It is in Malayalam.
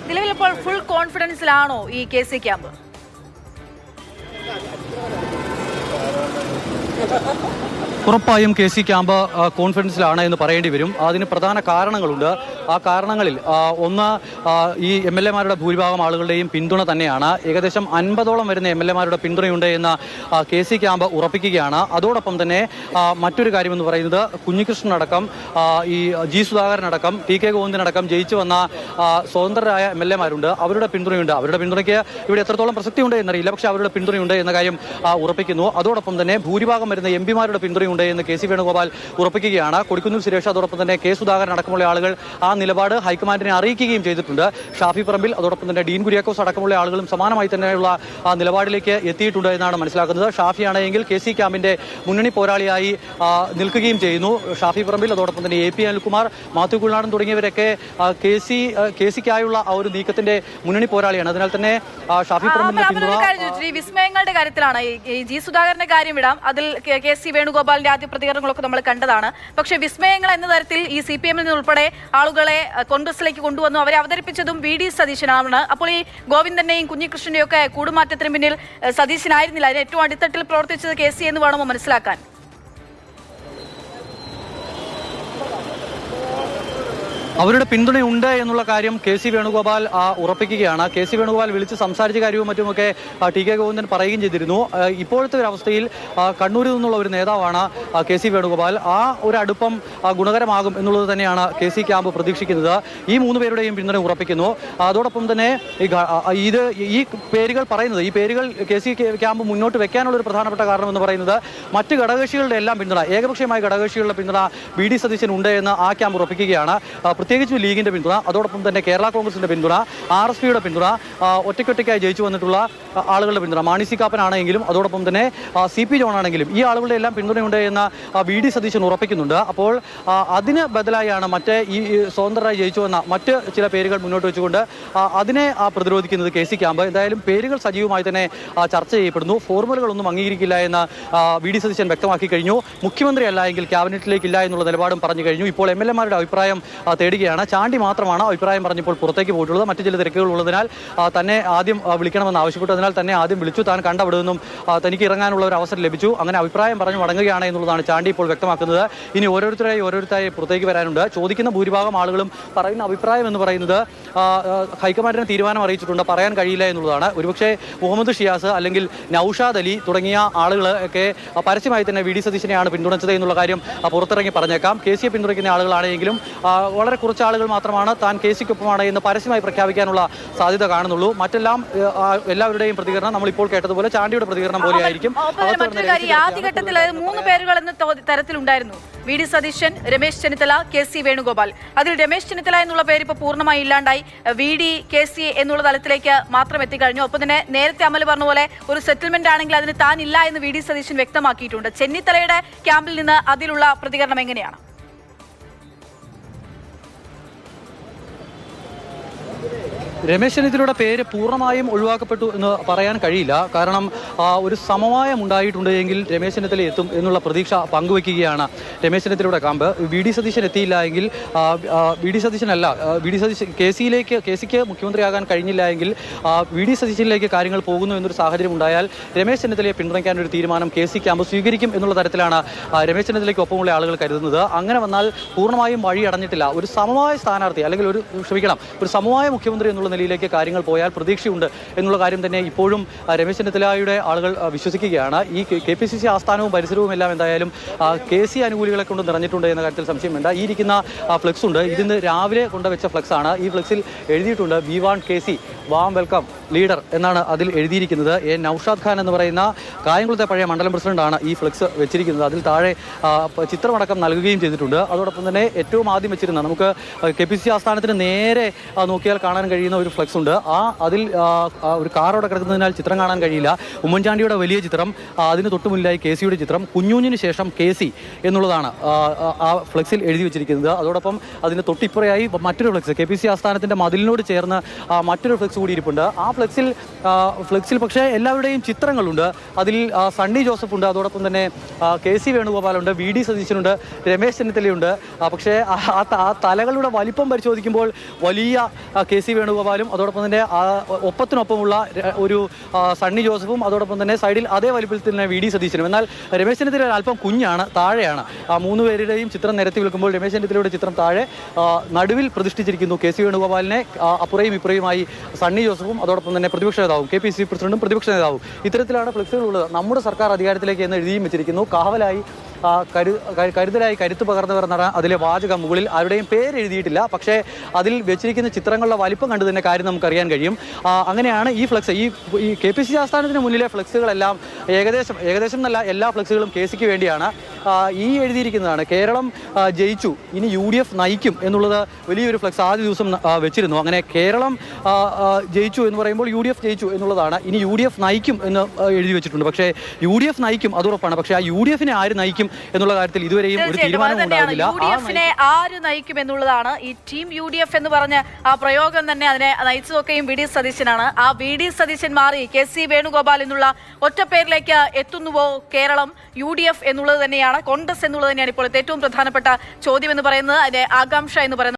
നിലവിലിപ്പോൾ ഫുൾ കോൺഫിഡൻസിലാണോ ഈ KC ക്യാമ്പ്? ഉറപ്പായും KC ക്യാമ്പ് കോൺഫിഡൻസിലാണ് എന്ന് പറയേണ്ടി വരും. അതിന് പ്രധാന കാരണങ്ങളുണ്ട്. ആ കാരണങ്ങളിൽ ഒന്ന് ഈ MLA-മാരുടെ ഭൂരിഭാഗം ആളുകളുടെയും പിന്തുണ തന്നെയാണ്. ഏകദേശം 50ഓളം വരുന്ന MLA-മാരുടെ പിന്തുണയുണ്ട് എന്ന് KC ക്യാമ്പ് ഉറപ്പിക്കുകയാണ്. അതോടൊപ്പം തന്നെ മറ്റൊരു കാര്യമെന്ന് പറയുന്നത് കുഞ്ഞികൃഷ്ണനടക്കം ഈ G. സുധാകരനടക്കം TK ഗോവിന്ദനടക്കം ജയിച്ചു വന്ന സ്വതന്ത്രരായ MLA-മാരുണ്ട്. അവരുടെ പിന്തുണയുണ്ട്. അവരുടെ പിന്തുണയ്ക്ക് ഇവിടെ എത്രത്തോളം പ്രസക്തിയുണ്ട് എന്നറിയില്ല, പക്ഷേ അവരുടെ പിന്തുണയുണ്ട് എന്ന കാര്യം ഉറപ്പിക്കുന്നു. അതോടൊപ്പം തന്നെ ഭൂരിഭാഗം വരുന്ന MP-മാരുടെ പിന്തുണയുണ്ട് എന്ന് KC വേണുഗോപാൽ ഉറപ്പിക്കുകയാണ്. കൊടിക്കുന്നിൽ സുരേഷ് അതോടൊപ്പം തന്നെ K. സുധാകരൻ അടക്കമുള്ള ആളുകൾ ആ നിലപാട് ഹൈക്കമാൻഡിനെ അറിയിക്കുകയും ചെയ്തിട്ടുണ്ട്. ഷാഫി പറമ്പിൽ അതോടൊപ്പം തന്നെ ഡീൻ കുര്യാക്കോസ് അടക്കമുള്ള ആളുകളും സമാനമായി തന്നെയുള്ള നിലപാടിലേക്ക് എത്തിയിട്ടുണ്ട് എന്നാണ് മനസ്സിലാക്കുന്നത്. ഷാഫിയാണെങ്കിൽ KC ക്യാമ്പിന്റെ മുന്നണി പോരാളിയായി നിൽക്കുകയും ചെയ്യുന്നു. ഷാഫി പറമ്പിൽ അതോടൊപ്പം തന്നെ AP അനിൽകുമാർ, മാത്യു കുഴൽനാടൻ തുടങ്ങിയവരൊക്കെ KCക്കായുള്ള ആ ഒരു നീക്കത്തിന്റെ മുന്നണി പോരാളിയാണ്. അതിനാൽ തന്നെ ഷാഫി പറമ്പിലിന്റെ പിന്തുണ വിസ്മയങ്ങളുടെ കാര്യത്തിലാണ്. ഈ G. സുധാകരന്റെ കാര്യം വിടാം, അതിൽ KC വേണുഗോപാലിന്റെ ആദ്യ പ്രതികരണങ്ങളൊക്കെ നമ്മൾ കണ്ടതാണ്. പക്ഷേ വിസ്മയങ്ങൾ എന്ന തരത്തിൽ ഈ CPM-ൽ നിന്നുൾപ്പെടെ ആളുകളെ കോൺഗ്രസിലേക്ക് കൊണ്ടുവന്നു അവരെ അവതരിപ്പിച്ചതും VD സതീശനാണ്. അപ്പോൾ ഈ ഗോവിന്ദന്റെയും കുഞ്ഞികൃഷ്ണന്റെയും ഒക്കെ കൂടുമാറ്റത്തിന് പിന്നിൽ സതീശനായിരുന്നില്ല. അതിന് ഏറ്റവും അടിത്തട്ടിൽ പ്രവർത്തിച്ചത് KC എന്ന് വേണമോ മനസ്സിലാക്കാൻ? അവരുടെ പിന്തുണയുണ്ട് എന്നുള്ള കാര്യം KC വേണുഗോപാൽ ഉറപ്പിക്കുകയാണ്. KC വേണുഗോപാൽ വിളിച്ച് സംസാരിച്ച കാര്യവും മറ്റുമൊക്കെ TK ഗോവിന്ദൻ പറയുകയും ചെയ്തിരുന്നു. ഇപ്പോഴത്തെ ഒരു അവസ്ഥയിൽ കണ്ണൂരിൽ നിന്നുള്ള ഒരു നേതാവാണ് KC വേണുഗോപാൽ. ആ ഒരു അടുപ്പം ഗുണകരമാകും എന്നുള്ളത് തന്നെയാണ് KC ക്യാമ്പ് പ്രതീക്ഷിക്കുന്നത്. ഈ 3 പേരുടെയും പിന്തുണ ഉറപ്പിക്കുന്നു. അതോടൊപ്പം തന്നെ ഈ പേരുകൾ പറയുന്നത്, ഈ പേരുകൾ KC ക്യാമ്പ് മുന്നോട്ട് വെക്കാനുള്ള ഒരു പ്രധാനപ്പെട്ട കാരണം എന്ന് പറയുന്നത് മറ്റ് ഘടകകക്ഷികളുടെ എല്ലാം പിന്തുണ, ഏകപക്ഷീയമായ ഘടകകക്ഷികളുടെ പിന്തുണ VD സതീശൻ ഉണ്ട് എന്ന് ആ ക്യാമ്പ് ഉറപ്പിക്കുകയാണ്. പ്രത്യേകിച്ച് ലീഗിന്റെ പിന്തുണ, അതോടൊപ്പം തന്നെ കേരള കോൺഗ്രസിന്റെ പിന്തുണ, RSPയുടെ പിന്തുണ, ഒറ്റയ്ക്കൊറ്റയ്ക്കായി ജയിച്ചു വന്നിട്ടുള്ള ആളുകളുടെ പിന്തുണ, മാണി സി കാപ്പനാണെങ്കിലും അതോടൊപ്പം തന്നെ CP ജോൺ ആണെങ്കിലും ഈ ആളുകളുടെ എല്ലാം പിന്തുണയുണ്ട് എന്ന് VD സതീശൻ ഉറപ്പിക്കുന്നുണ്ട്. അപ്പോൾ അതിന് ബദലായാണ് മറ്റേ ഈ സ്വതന്ത്രരായി ജയിച്ചു വന്ന മറ്റ് ചില പേരുകൾ മുന്നോട്ട് വെച്ചുകൊണ്ട് അതിനെ പ്രതിരോധിക്കുന്നത് KC ക്യാമ്പ്. എന്തായാലും പേരുകൾ സജീവമായി തന്നെ ചർച്ച ചെയ്യപ്പെടുന്നു. ഫോർമുലകളൊന്നും അംഗീകരിക്കില്ല എന്ന് VD സതീശൻ വ്യക്തമാക്കി കഴിഞ്ഞു. മുഖ്യമന്ത്രി അല്ല എങ്കിൽ ക്യാബിനറ്റിലേക്കില്ല എന്നുള്ള നിലപാടും പറഞ്ഞു കഴിഞ്ഞു. ഇപ്പോൾ MLA-മാരുടെ അഭിപ്രായം തേടുകയാണ്. ചാണ്ടി മാത്രമാണ് അഭിപ്രായം പറഞ്ഞപ്പോൾ പുറത്തേക്ക് പോയിട്ടുള്ളത്. മറ്റു ചില തിരക്കുകൾ ഉള്ളതിനാൽ തന്നെ ആദ്യം വിളിക്കണമെന്ന് ആവശ്യപ്പെട്ടു. അതിനാൽ തന്നെ ആദ്യം വിളിച്ചു. താൻ കണ്ടവിടെ നിന്നും തനിക്ക് ഇറങ്ങാനുള്ള ഒരു അവസരം ലഭിച്ചു. അങ്ങനെ അഭിപ്രായം പറഞ്ഞു മടങ്ങുകയാണ് എന്നുള്ളതാണ് ചാണ്ടി ഇപ്പോൾ വ്യക്തമാക്കുന്നത്. ഇനി ഓരോരുത്തരായി പുറത്തേക്ക് വരാനുണ്ട്. ചോദിക്കുന്ന ഭൂരിഭാഗം ആളുകളും പറയുന്ന അഭിപ്രായം എന്ന് പറയുന്നത് ഹൈക്കമാൻഡിനെ തീരുമാനം അറിയിച്ചിട്ടുണ്ട്, പറയാൻ കഴിയില്ല എന്നുള്ളതാണ്. ഒരുപക്ഷെ മുഹമ്മദ് ഷിയാസ് അല്ലെങ്കിൽ നൌഷാദ് അലി തുടങ്ങിയ ആളുകളൊക്കെ പരസ്യമായി തന്നെ VD സതീശനെയാണ് പിന്തുണച്ചത് എന്നുള്ള കാര്യം പുറത്തിറങ്ങി പറഞ്ഞേക്കാം. KCയെ പിന്തുണയ്ക്കുന്ന ആളുകളാണെങ്കിലും വളരെ കുറച്ച് ആളുകൾ മാത്രമാണ് താൻ KCക്കൊപ്പമാണ് എന്ന് പരസ്യമായി പ്രഖ്യാപിക്കാനുള്ള സാധ്യത കാണുന്നുള്ളൂ. മറ്റെല്ലാം എല്ലാവരുടെയും പ്രതികരണം നമ്മളിപ്പോൾ കേട്ടതുപോലെ ചാണ്ടിയുടെ പ്രതികരണം പോലെയായിരിക്കും. ആദ്യഘട്ടത്തിൽ 3 പേരുകൾ എന്ന തരത്തിലുണ്ടായിരുന്നു. VD Satheesan, Ramesh Chennithala, KC Venugopal. അതിൽ രമേശ് ചെന്നിത്തല എന്നുള്ള പേര് ഇപ്പോൾ പൂർണ്ണമായി ഇല്ലാണ്ടായി. VD KC എന്നുള്ള തലത്തിലേക്ക് മാത്രം എത്തിക്കഴിഞ്ഞു. ഒപ്പം തന്നെ നേരത്തെ അമൽ പറഞ്ഞ പോലെ ഒരു സെറ്റിൽമെന്റ് ആണെങ്കിൽ അതിന് താൻ ഇല്ല എന്ന് VD സതീശൻ വ്യക്തമാക്കിയിട്ടുണ്ട്. ചെന്നിത്തലയുടെ ക്യാമ്പിൽ നിന്ന് അതിലുള്ള പ്രതികരണം എങ്ങനെയാണ്? രമേശ് ചെന്നിത്തലയുടെ പേര് പൂർണ്ണമായും ഒഴിവാക്കപ്പെട്ടു എന്ന് പറയാൻ കഴിയില്ല. കാരണം ഒരു സമവായം ഉണ്ടായിട്ടുണ്ട് എങ്കിൽ രമേശ് ചെന്നിത്തല എത്തും എന്നുള്ള പ്രതീക്ഷ പങ്കുവയ്ക്കുകയാണ് രമേശ് ചെന്നിത്തലയുടെ ക്യാമ്പ്. VD സതീശൻ എത്തിയില്ല എങ്കിൽ VD സതീശൻ KCക്ക് മുഖ്യമന്ത്രിയാകാൻ കഴിഞ്ഞില്ല എങ്കിൽ VD സതീശനിലേക്ക് കാര്യങ്ങൾ പോകുന്നു എന്നൊരു സാഹചര്യം ഉണ്ടായാൽ രമേശ് ചെന്നിത്തലയെ പിന്തുണയ്ക്കാൻ ഒരു തീരുമാനം KC ക്യാമ്പ് സ്വീകരിക്കും എന്നുള്ള തരത്തിലാണ് രമേശ് ചെന്നിത്തലയ്ക്ക് ഒപ്പമുള്ള ആളുകൾ കരുതുന്നത്. അങ്ങനെ വന്നാൽ പൂർണ്ണമായും വഴി അടഞ്ഞിട്ടില്ല. ഒരു സമവായ സ്ഥാനാർത്ഥി അല്ലെങ്കിൽ ഒരു സമവായ മുഖ്യമന്ത്രി എന്നുള്ള നിലയിലേക്ക് കാര്യങ്ങൾ പോയാൽ പ്രതീക്ഷയുണ്ട് എന്നുള്ള കാര്യം തന്നെ ഇപ്പോഴും രമേശ് ചെന്നിത്തലയുടെ ആളുകൾ വിശ്വസിക്കുകയാണ്. ഈ KPCC ആസ്ഥാനവും പരിസരവും എല്ലാം എന്തായാലും KC അനുകൂലികളെ കൊണ്ട് നിറഞ്ഞിട്ടുണ്ട് എന്ന കാര്യത്തിൽ സംശയം വേണ്ട. ഈ ഇരിക്കുന്ന ഫ്ലെക്സ് ഉണ്ട്, ഇതിന്ന് രാവിലെ കൊണ്ടുവച്ച ഫ്ലെക്സ് ആണ്. ഈ ഫ്ലെക്സിൽ എഴുതിയിട്ടുണ്ട് "We want KC, warm welcome leader" എന്നാണ് അതിൽ എഴുതിയിരിക്കുന്നത്. നൌഷാദ് ഖാൻ എന്ന് പറയുന്ന കായംകുളത്തെ പഴയ മണ്ഡലം പ്രസിഡന്റാണ് ഈ ഫ്ലെക്സ് വെച്ചിരിക്കുന്നത്. അതിൽ താഴെ ചിത്രമടക്കം നൽകുകയും ചെയ്തിട്ടുണ്ട്. അതോടൊപ്പം തന്നെ ഏറ്റവും ആദ്യം വെച്ചിരുന്ന നമുക്ക് KPCC ആസ്ഥാനത്തിന് നേരെ നോക്കിയാൽ കാണാൻ കഴിയുന്ന ഒരു ഫ്ലെക്സ് ഉണ്ട്. അതിൽ ഒരു കാറോടെ കിടക്കുന്നതിനാൽ ചിത്രം കാണാൻ കഴിയില്ല. ഉമ്മൻചാണ്ടിയുടെ വലിയ ചിത്രം, അതിന് തൊട്ടു മുന്നിലായി KCയുടെ ചിത്രം, കുഞ്ഞൂഞ്ഞിന് ശേഷം KC എന്നുള്ളതാണ് ആ ഫ്ലെക്സിൽ എഴുതി വെച്ചിരിക്കുന്നത്. അതോടൊപ്പം അതിന് തൊട്ടിപ്പുറയായി മറ്റൊരു ഫ്ലെക്സ് KPCC ആസ്ഥാനത്തിൻ്റെ മതിലിനോട് ചേർന്ന് മറ്റൊരു ഫ്ലെക്സ് കൂടി ഇരിപ്പുണ്ട്. ആ ഫ്ലെക്സിൽ പക്ഷേ എല്ലാവരുടെയും ചിത്രങ്ങളുണ്ട്. അതിൽ സണ്ണി ജോസഫ് ഉണ്ട്, അതോടൊപ്പം തന്നെ KC വേണുഗോപാലുണ്ട്, VD സതീശനുണ്ട്, രമേശ് ചെന്നിത്തലയുണ്ട്. പക്ഷേ ആ തലകളുടെ വലിപ്പം പരിശോധിക്കുമ്പോൾ വലിയ KC വേണുഗോപാൽ വേണുഗോപാലും അതോടൊപ്പം തന്നെ ഒപ്പത്തിനൊപ്പമുള്ള ഒരു സണ്ണി ജോസഫും അതോടൊപ്പം തന്നെ സൈഡിൽ അതേ വലിപ്പത്തിൽ തന്നെ വി ഡി സതീശനും. എന്നാൽ രമേശ് ചെന്നിത്തല അല്പം കുഞ്ഞാണ്, താഴെയാണ്. മൂന്ന് പേരുടെയും ചിത്രം നിരത്തി വിൽക്കുമ്പോൾ രമേശ് ചെന്നിത്തലയുടെ ചിത്രം താഴെ, നടുവിൽ പ്രതിഷ്ഠിച്ചിരിക്കുന്നു കെ സി വേണുഗോപാലിനെ, അപ്പുറയും ഇപ്പുറയുമായി സണ്ണി ജോസഫും അതോടൊപ്പം തന്നെ പ്രതിപക്ഷ നേതാവും KPCC പ്രസിഡന്റും പ്രതിപക്ഷ നേതാവും. ഇത്തരത്തിലാണ് ഫ്ലെക്സുകൾ ഉള്ളത്. നമ്മുടെ സർക്കാർ അധികാരത്തിലേക്ക് എന്ന് എഴുതിയും വെച്ചിരിക്കുന്നു. കാവലായി കരുതലായി കരുത്ത് പകർന്നവർ എന്നാണ് അതിലെ വാചകം. മുകളിൽ ആരുടെയും പേര് എഴുതിയിട്ടില്ല, പക്ഷേ അതിൽ വെച്ചിരിക്കുന്ന ചിത്രങ്ങളുടെ വലിപ്പം കണ്ടു തന്നെ കാര്യം നമുക്കറിയാൻ കഴിയും. അങ്ങനെയാണ് ഈ ഫ്ലെക്സ്, ഈ KPCC ആസ്ഥാനത്തിന് മുന്നിലെ ഫ്ലെക്സുകളെല്ലാം ഏകദേശം എന്നല്ല എല്ലാ ഫ്ലെക്സുകളും KCക്ക് വേണ്ടിയാണ്. ഈ എഴുതിയിരിക്കുന്നതാണ് കേരളം ജയിച്ചു, ഇനി UDF നയിക്കും എന്നുള്ളത് വലിയൊരു ഫ്ലെക്സ് ആദ്യ ദിവസം വെച്ചിരുന്നു. അങ്ങനെ കേരളം ജയിച്ചു എന്ന് പറയുമ്പോൾ UDF ജയിച്ചു എന്നുള്ളതാണ്. ഇനി UDF നയിക്കും എന്ന് എഴുതി വെച്ചിട്ടുണ്ട്. പക്ഷേ UDF നയിക്കും അത് ഉറപ്പാണ്. പക്ഷേ ആ UDFനെ ആര് നയിക്കും എന്നുള്ള കാര്യത്തിൽ ഇതുവരെയും ഒരു തീരുമാനം ഉണ്ടാവില്ല. UDFനെ ആര് നയിക്കും എന്നുള്ളതാണ്. ഈ ടീം UDF എന്ന് പറഞ്ഞ ആ പ്രയോഗം തന്നെ അതിനെ നയിച്ചതൊക്കെയും വി ഡി സതീശനാണ്. ആ വി ഡി സതീശൻ മാറി KC വേണുഗോപാൽ എന്നുള്ള ഒറ്റ പേരിലേക്ക് എത്തുന്നുവോ കേരളം? UDF എന്നുള്ളത് തന്നെയാണ്, കോൺഗ്രസ് എന്നുള്ളത് തന്നെയാണ് ഇപ്പോൾ ഏറ്റവും പ്രധാനപ്പെട്ട ചോദ്യം എന്ന് പറയുന്നത്. അതിന്റെ ആകാംക്ഷ എന്ന് പറയുന്നത്